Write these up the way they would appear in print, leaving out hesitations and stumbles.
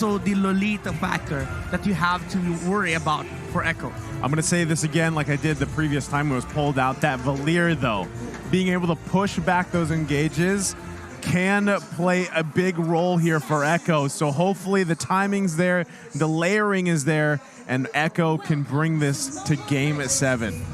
also the Lolita factor that you have to worry about for Echo. I'm going to say this again like I did the previous time it was pulled out. That Valier, though, being able to push back those engages can play a big role here for Echo. So hopefully the timing's there, the layering is there, and Echo can bring this to game 7.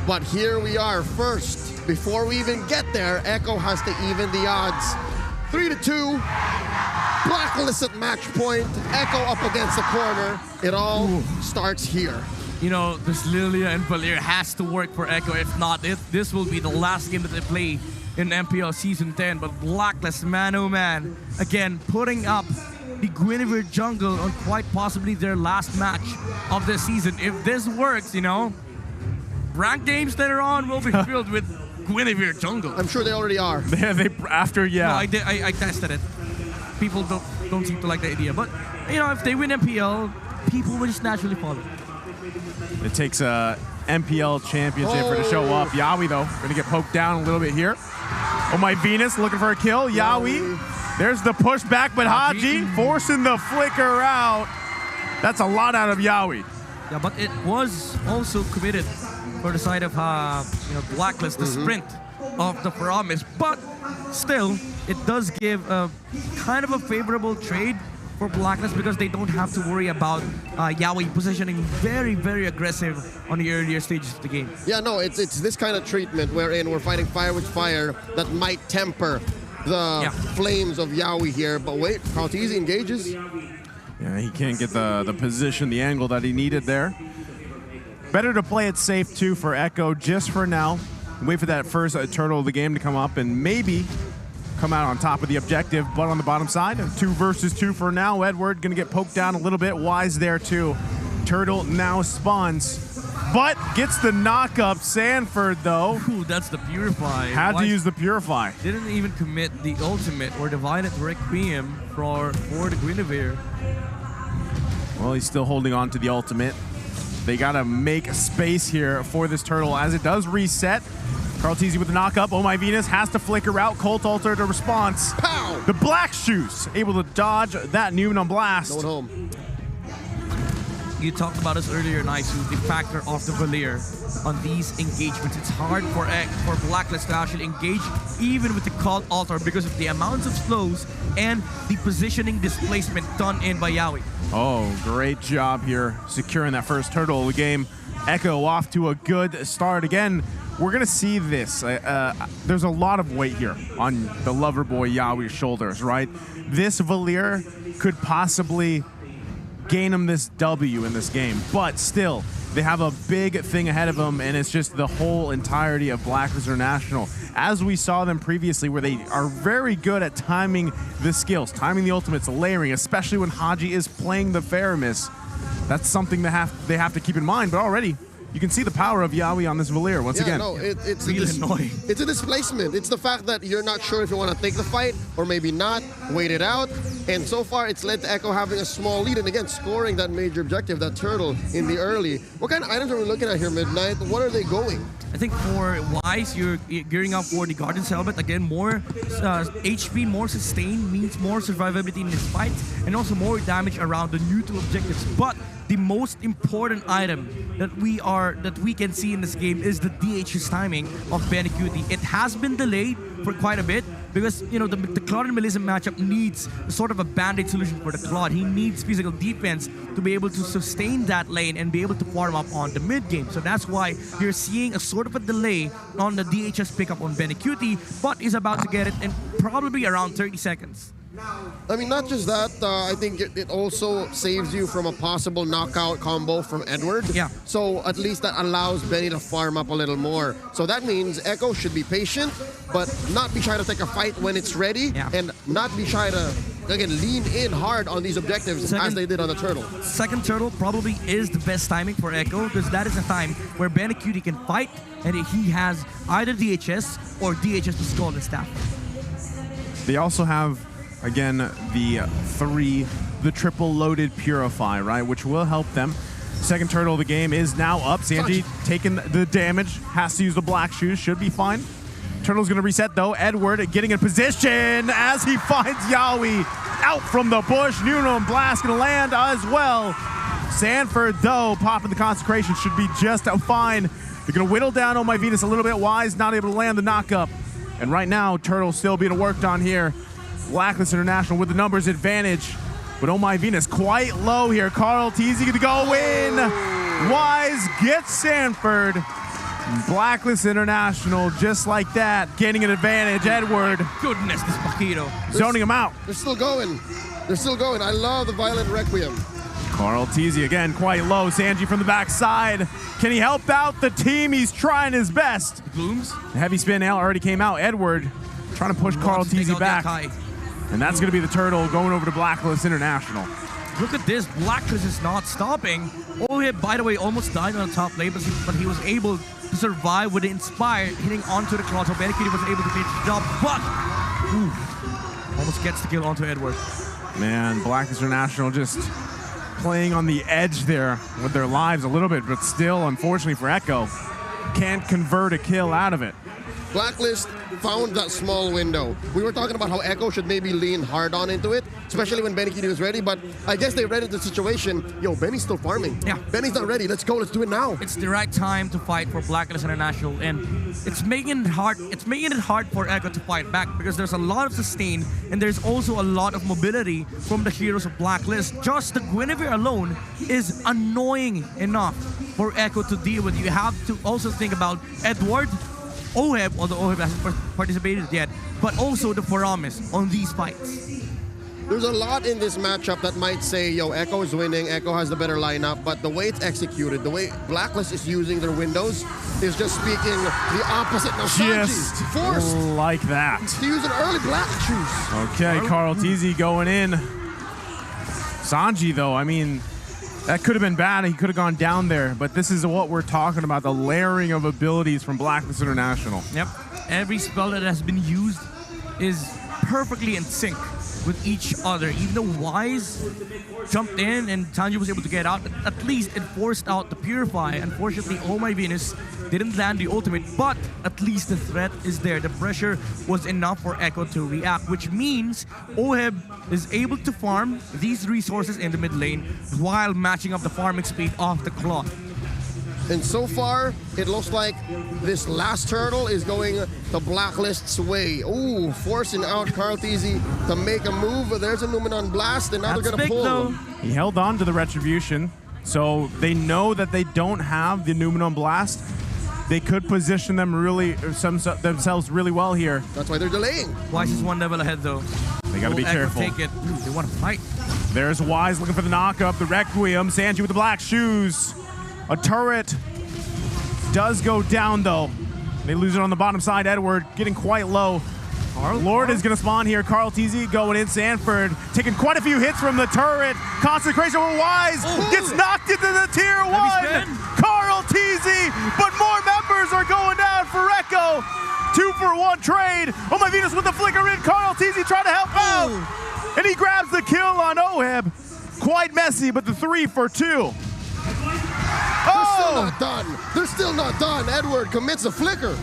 But here we are first. Before we even get there, Echo has to even the odds. 3-2. Blacklist at match point. Echo up against the corner. It all starts here. You know, this Lilia and Valier has to work for Echo. If not, this will be the last game that they play in MPL Season 10. But Blacklist, man oh man, again, putting up the Guinevere jungle on quite possibly their last match of the season. If this works, you know, ranked games later on will be filled with Guinevere jungle. I'm sure they already are. No, I tested it. People don't seem to like the idea. But, you know, if they win MPL, people will just naturally follow. It takes a MPL championship for to show up. Yawi, though, going to get poked down a little bit here. Oh, my Venus looking for a kill. Yawi. There's the pushback, but Haji forcing the flicker out. That's a lot out of Yawi. Yeah, but it was also committed for the side of Blacklist, the sprint of the Promise. But still, it does give a kind of a favorable trade for Blacklist because they don't have to worry about Yawi positioning very, very aggressive on the earlier stages of the game. Yeah, no, it's this kind of treatment wherein we're fighting fire with fire that might temper the flames of Yawi here. But wait, Carltese engages. Yeah, he can't get the position, the angle that he needed there. Better to play it safe, too, for Echo just for now. Wait for that first turtle of the game to come up and maybe come out on top of the objective. But on the bottom side, 2 versus 2 for now. Edward going to get poked down a little bit. Wise there, too. Turtle now spawns, but gets the knock-up. Sanford, though. Ooh, that's the Purify. Had to use the Purify. Didn't even commit the ultimate or Divided Requiem for the Guinevere. Well, he's still holding on to the ultimate. They got to make space here for this turtle as it does reset. Carltese with the knock-up. Oh, my Venus has to flicker out. Colt Alter to response. Pow! The Black Shoes able to dodge that Noon on blast. Going home. You talked about this earlier, Naisu, the factor of the Valier on these engagements. It's hard for Blacklist to actually engage even with the Cult Altar because of the amounts of slows and the positioning displacement done in by Yawi. Oh, great job here securing that first turtle of the game. Echo off to a good start. Again, we're going to see this. There's a lot of weight here on the lover boy Yawi's shoulders, right? This Valier could possibly gain him this W in this game, but still, they have a big thing ahead of them, and it's just the whole entirety of Blacklist International. As we saw them previously, where they are very good at timing the skills, timing the ultimates, layering, especially when Haji is playing the Faramis. That's something that they have to keep in mind, but already, you can see the power of Yawi on this Valier once again. No, it's really annoying. It's a displacement. It's the fact that you're not sure if you want to take the fight or maybe not, wait it out. And so far, it's led to Echo having a small lead. And again, scoring that major objective, that turtle in the early. What kind of items are we looking at here, Midnight? What are they going? I think for Wise, you're gearing up for the Guardian's Helmet. Again, more HP, more sustain means more survivability in this fight, and also more damage around the neutral objectives. But the most important item that we can see in this game is the DH's timing of Benecutie. It has been delayed for quite a bit because, you know, the Claude and Melissa matchup needs sort of a band-aid solution for the Claude. He needs physical defense to be able to sustain that lane and be able to farm up on the mid game. So that's why you're seeing a sort of a delay on the DHS pickup on Benecutie, but is about to get it in probably around 30 seconds. I mean, not just that, I think it also saves you from a possible knockout combo from Edward. Yeah. So at least that allows Benny to farm up a little more. So that means Echo should be patient, but not be shy to take a fight when it's ready, and not be shy to, again, lean in hard on these objectives as they did on the turtle. Second turtle probably is the best timing for Echo because that is a time where Benecutie can fight and he has either DHS or DHS to skull and staff. They also have, again, the triple loaded Purify, right, which will help them. Second turtle of the game is now up. Sanji taking the damage, has to use the Black Shoes, should be fine. Turtle's gonna reset though. Edward getting in position as he finds Yawi out from the bush. Nuno Blast gonna land as well. Sanford, though, popping the consecration should be just fine. They're gonna whittle down Oh My Venus a little bit. Wise not able to land the knockup. And right now, Turtle still being worked on here. Blacklist International with the numbers advantage. But Oh My Venus quite low here. Carl Teasy gonna go in. Wise gets Sanford. Blacklist International just like that, getting an advantage. Edward. Goodness, this Paquito. Zoning him out. They're still going. They're still going. I love the Violent Requiem. Carl Teasy again quite low. Sanji from the backside. Can he help out the team? He's trying his best. Blooms. The heavy spin out already came out. Edward trying to push Carl Teasy back. And that's going to be the Turtle going over to Blacklist International. Look at this. Blacklist is not stopping. Oheb, by the way, almost died on the top lane, but he was able to survive with the Inspire hitting onto the claw. So Benikidi was able to finish the job, but almost gets the kill onto Edward. Man, Blacklist International just playing on the edge there with their lives a little bit, but still, unfortunately for Echo, can't convert a kill out of it. Blacklist found that small window. We were talking about how Echo should maybe lean hard on into it, especially when Benikidi was ready, but I guess they read the situation. Yo, Benny's still farming. Yeah. Benny's not ready. Let's go. Let's do it now. It's the right time to fight for Blacklist International, and it's making it hard. It's making it hard for Echo to fight back because there's a lot of sustain and there's also a lot of mobility from the heroes of Blacklist. Just the Guinevere alone is annoying enough for Echo to deal with. You have to also think about Edward, Oheb, although Oheb hasn't participated yet, but also the Foramis on these fights. There's a lot in this matchup that might say, yo, Echo is winning, Echo has the better lineup, but the way it's executed, the way Blacklist is using their windows is just speaking the opposite. Now, Just Sanji, forced like that. to use an early black choose. Okay, Carl Teasy going in. Sanji, though, I mean, that could have been bad. He could have gone down there, but this is what we're talking about, the layering of abilities from Blacklist International. Yep. Every spell that has been used is perfectly in sync with each other. Even though Wise jumped in and Sanji was able to get out, at least it forced out the Purify. Unfortunately, Oh My Venus didn't land the ultimate, but at least the threat is there. The pressure was enough for Echo to react, which means Oheb is able to farm these resources in the mid lane while matching up the farming speed of the cloth. And so far, it looks like this last turtle is going the Blacklist's way. Ooh, forcing out Carl Teasy to make a move. There's a Numenon Blast, and now That's they're going to big, pull. though. He held on to the Retribution, so they know that they don't have the Numenon Blast. They could position them themselves really well here. That's why they're delaying. Wise is one level ahead, though. They got to be Will Echo careful. take it? They want to fight. There's Wise looking for the knockup, the Requiem. Sanji with the black shoes. A turret does go down, though. They lose it on the bottom side. Edward getting quite low. Lord is going to spawn here. Carl Teasy going in. Sanford taking quite a few hits from the turret. Consecration with Wise. Gets knocked into the tier 1. Carl Teasy. But more members are going down for Echo. 2-for-1 trade. Oh My Venus with the flicker in. Carl Teasy trying to help out. And he grabs the kill on Oheb. Quite messy, but the 3-for-2. They're still not done. They're still not done. Edward commits a flicker.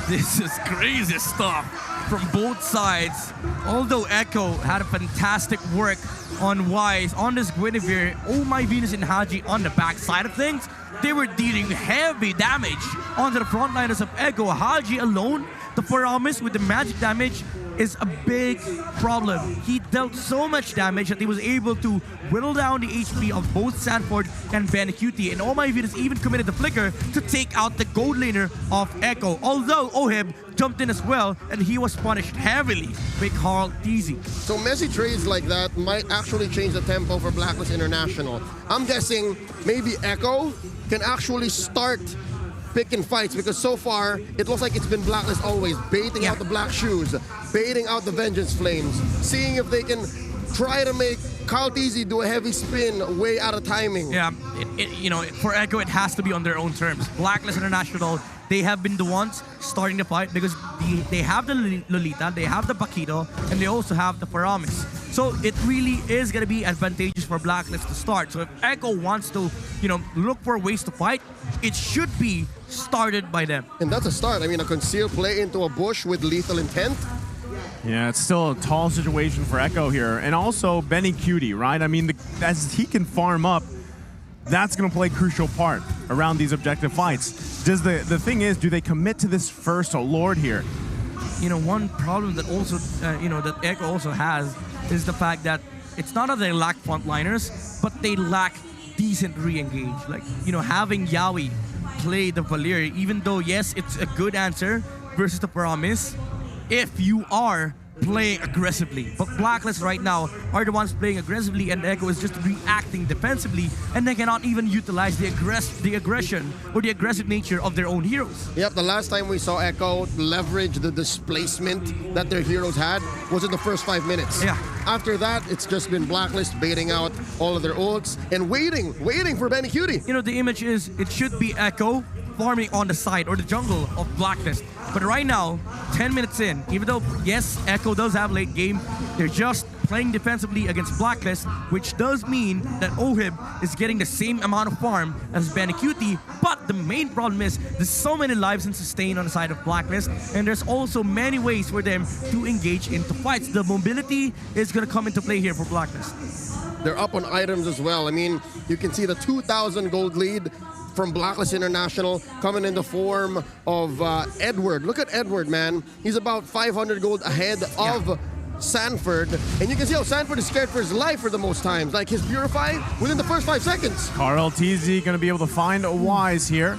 This is crazy stuff from both sides. Although Echo had a fantastic work on Wise, on this Guinevere, Oh My Venus and Haji on the back side of things, they were dealing heavy damage onto the frontliners of Echo. Haji alone, the Foramis with the magic damage, is a big problem. He dealt so much damage that he was able to whittle down the HP of both Sanford and Benikidi. And Oh My Venus even committed the flicker to take out the gold laner of Echo. Although Oheb jumped in as well, and he was punished heavily by Carl Teasy. So messy trades like that might actually change the tempo for Blacklist International. I'm guessing maybe Echo can actually start picking fights, because so far it looks like it's been Blacklist always baiting out the black shoes, baiting out the Vengeance Flames, seeing if they can try to make Carl Teasy do a heavy spin way out of timing. Yeah, for Echo it has to be on their own terms. Blacklist International, they have been the ones starting the fight because they have the Lolita, they have the Paquito, and they also have the Foramis. So it really is going to be advantageous for Blacklist to start. So if Echo wants to, look for ways to fight, it should be started by them. And that's a start. I mean, a concealed play into a bush with lethal intent. Yeah, it's still a tall situation for Echo here. And also Benny Cutie, right? I mean, as he can farm up, that's going to play a crucial part around these objective fights. Does the thing is, do they commit to this first Lord here? You know, one problem that also, that Echo also has is the fact that it's not that they lack frontliners, but they lack decent re-engage. Like, having Yaoi play the Valeria, even though, yes, it's a good answer versus the Promise, if you are playing aggressively. But Blacklist right now are the ones playing aggressively, and Echo is just reacting defensively, and they cannot even utilize the aggression or the aggressive nature of their own heroes. Yep, the last time we saw Echo leverage the displacement that their heroes had was in the first 5 minutes. Yeah. After that, it's just been Blacklist baiting out all of their ults and waiting for Benny Cutie. The image is, it should be Echo farming on the side or the jungle of Blacklist. But right now, 10 minutes in, even though, yes, Echo does have late game, they're just playing defensively against Blacklist, which does mean that Ohib is getting the same amount of farm as Benny Cutie. But the main problem is there's so many lives and sustain on the side of Blacklist, and there's also many ways for them to engage into fights. The mobility is going to come into play here for Blacklist. They're up on items as well. I mean, you can see the 2,000 gold lead from Blacklist International coming in the form of Edward. Look at Edward, man. He's about 500 gold ahead of Sanford. And you can see how Sanford is scared for his life for the most times. Like his Purify within the first 5 seconds. Carl TZ going to be able to find a Wise here.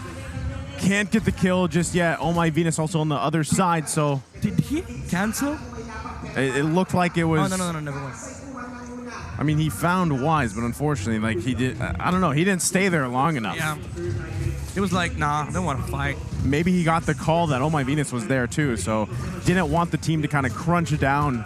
Can't get the kill just yet. Oh My Venus also on the other side, so... Did he cancel? It looked like it was... Oh, no, never mind. I mean, he found Wise, but unfortunately, like, he did... I don't know, he didn't stay there long enough. Yeah. It was like, nah, I don't want to fight. Maybe he got the call that Oh My Venus was there too, so didn't want the team to kind of crunch down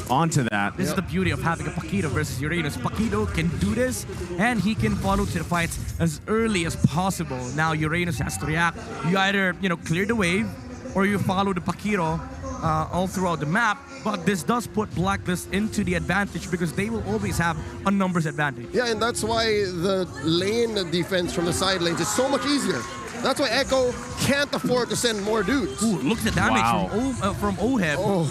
onto that. This is the beauty of having a Paquito versus Uranus. Paquito can do this, and he can follow to the fights as early as possible. Now Uranus has to react. You either, clear the wave, or you follow the Paquito all throughout the map. But this does put Blacklist into the advantage because they will always have a numbers advantage. Yeah, and that's why the lane defense from the side lanes is so much easier. That's why Echo can't afford to send more dudes. Ooh, look at the damage from Oheb. Oh.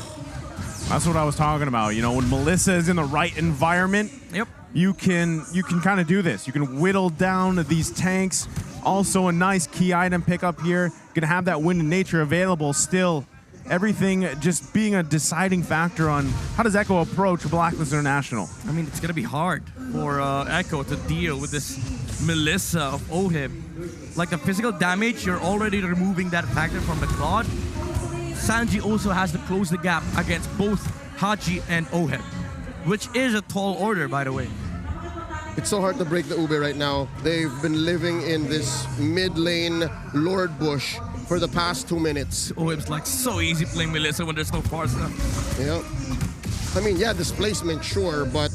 That's what I was talking about. When Melissa is in the right environment, Yep. you can kind of do this. You can whittle down these tanks. Also a nice key item pickup here. Gonna have that wind in nature available still. Everything just being a deciding factor on how does Echo approach Blacklist International. I mean, it's going to be hard for Echo to deal with this Melissa of Ohib. Like the physical damage, you're already removing that factor from the Claude. Sanji also has to close the gap against both Haji and Ohib, which is a tall order, by the way. It's so hard to break the Ube right now. They've been living in this mid lane Lord Bush for the past 2 minutes. Ohib's like so easy playing Melissa when there's no far stuff. Yeah. I mean, yeah, displacement, sure, but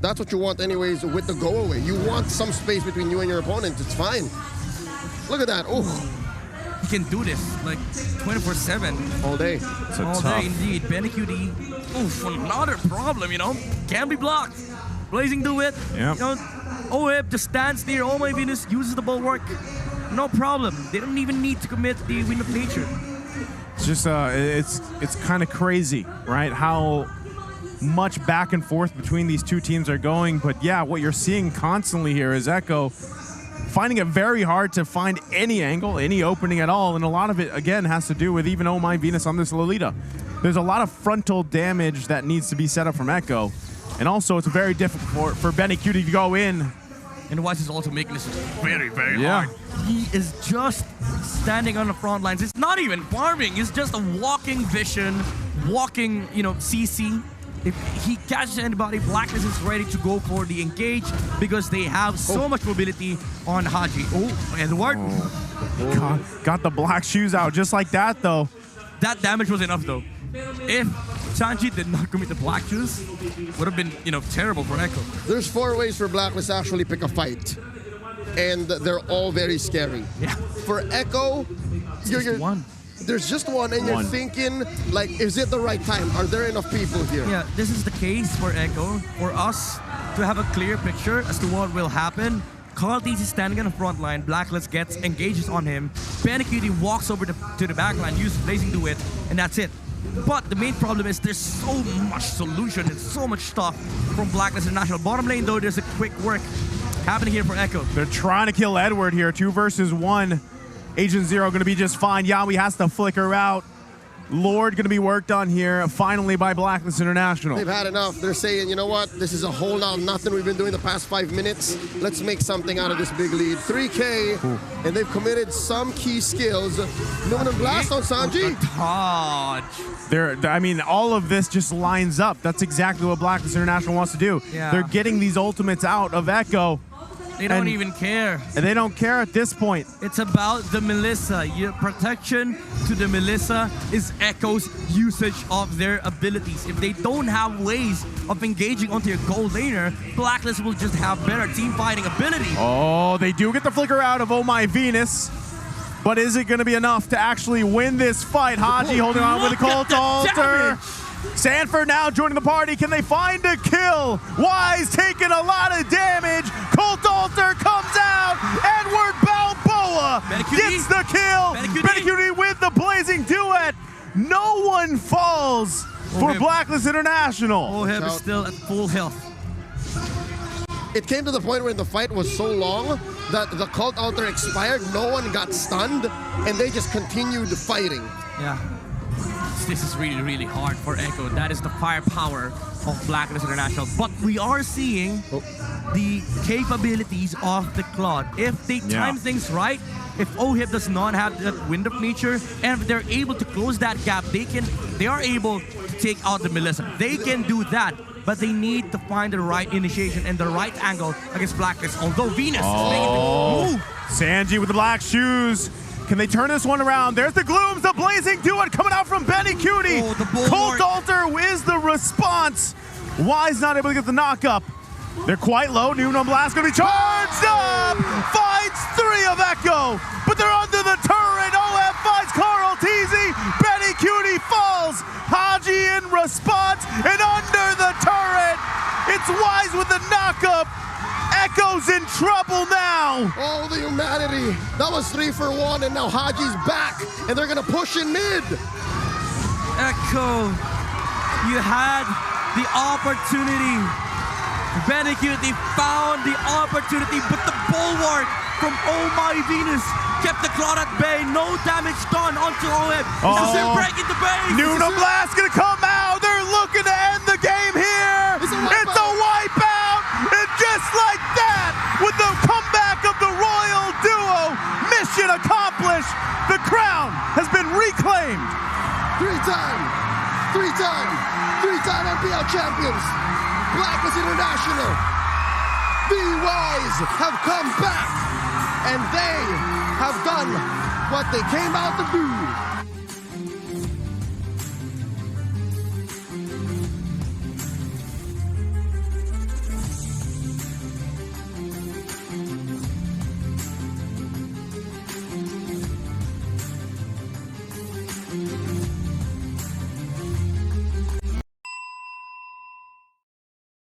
that's what you want anyways with the go away. You want some space between you and your opponent. It's fine. Look at that. Oh. He can do this like 24/7. All day. All day indeed. Benny Cutie. Oof, another problem, Can be blocked. Blazing do it. Yep. Ohib just stands near Oh My Venus, uses the bulwark. No problem. They don't even need to commit the wind of nature. It's just it's kind of crazy, right? How much back and forth between these two teams are going. But yeah, what you're seeing constantly here is Echo finding it very hard to find any angle, any opening at all. And a lot of it, again, has to do with even Oh My Venus on this Lolita. There's a lot of frontal damage that needs to be set up from Echo. And also, it's very difficult for Benny Cutie to go in. And Wise is also making this very, very hard. He is just standing on the front lines. It's not even farming. It's just a walking vision, walking, CC. If he catches anybody, Blacklist is ready to go for the engage because they have so much mobility on Haji. Oh, Edward. Got the black shoes out just like that, though. That damage was enough, though. If Sanji did not commit the black shoes, would have been, terrible for Echo. There's 4 ways for Blacklist to actually pick a fight. And they're all very scary. Yeah. For Echo, Just one. There's just one, and you're thinking, like, is it the right time? Are there enough people here? Yeah, this is the case for Echo. For us to have a clear picture as to what will happen. Carl TZ is standing on the front line. Blacklist engages on him. Benny Cutie walks over to the back line, uses Blazing Duet, and that's it. But the main problem is there's so much solution and so much stuff from BLACKLIST International. Bottom lane though, there's a quick work happening here for Echo. They're trying to kill Edward here. 2 versus 1. Agent Zero going to be just fine. Yawi has to flicker out. Lord going to be worked on here finally by BLACKLIST International. They've had enough. They're saying, you know what? This is a whole lot of nothing we've been doing the past 5 minutes. Let's make something out of this big lead. 3K, and they've committed some key skills. Luminum Blast on Sanji. I mean, all of this just lines up. That's exactly what BLACKLIST International wants to do. Yeah. They're getting these ultimates out of Echo. They don't even care. And they don't care at this point. It's about the Melissa. Your protection to the Melissa is Echo's usage of their abilities. If they don't have ways of engaging onto your gold laner, BLACKLIST will just have better team fighting ability. Oh, they do get the flicker out of Oh My Venus. But is it going to be enough to actually win this fight? Haji holding on with the Cult Altar. Sanford now joining the party. Can they find a kill? Wise taking a lot of damage. Cult Altar comes out. Edward Balboa gets the kill. Benecutie with the blazing duet. No one falls for BLACKLIST International. Oheb is still at full health. It came to the point where the fight was so long that the Cult Altar expired, no one got stunned, and they just continued fighting. Yeah. This is really, really hard for Echo. That is the firepower of BLACKLIST International. But we are seeing the capabilities of the Claude. If they time things right, if Ohib does not have that wind of nature, and if they're able to close that gap, they are able to take out the Melissa. They can do that, but they need to find the right initiation and the right angle against BLACKLIST. Although Venus is making the move. Sanji with the black shoes. Can they turn this one around? There's the Glooms, the blazing duet coming out from Benecutie. Cult Altar is the response. Wise not able to get the knock up. They're quite low. Nuno Blast gonna be charged up. Finds 3 of Echo, but they're under the turret. OF finds Carl Teasy. Benecutie falls. Haji in response, and under the turret, it's Wise with the knock up. Echo's in trouble now. Oh, the humanity. That was 3 for 1, and now Haji's back, and they're gonna push in mid. Echo, you had the opportunity. Benecutie found the opportunity, but the bulwark from Oh My Venus kept the Claude at bay. No damage done onto OM. Does it break into base? Nuno Blast gonna come out. They're looking to end the game here. It's a wipeout. And just like that, with the comeback of the Royal Duo, mission accomplished. The crown has been reclaimed. 3-time MPL champions. BLACKLIST International. The Wise have come back, and they have done what they came out to do.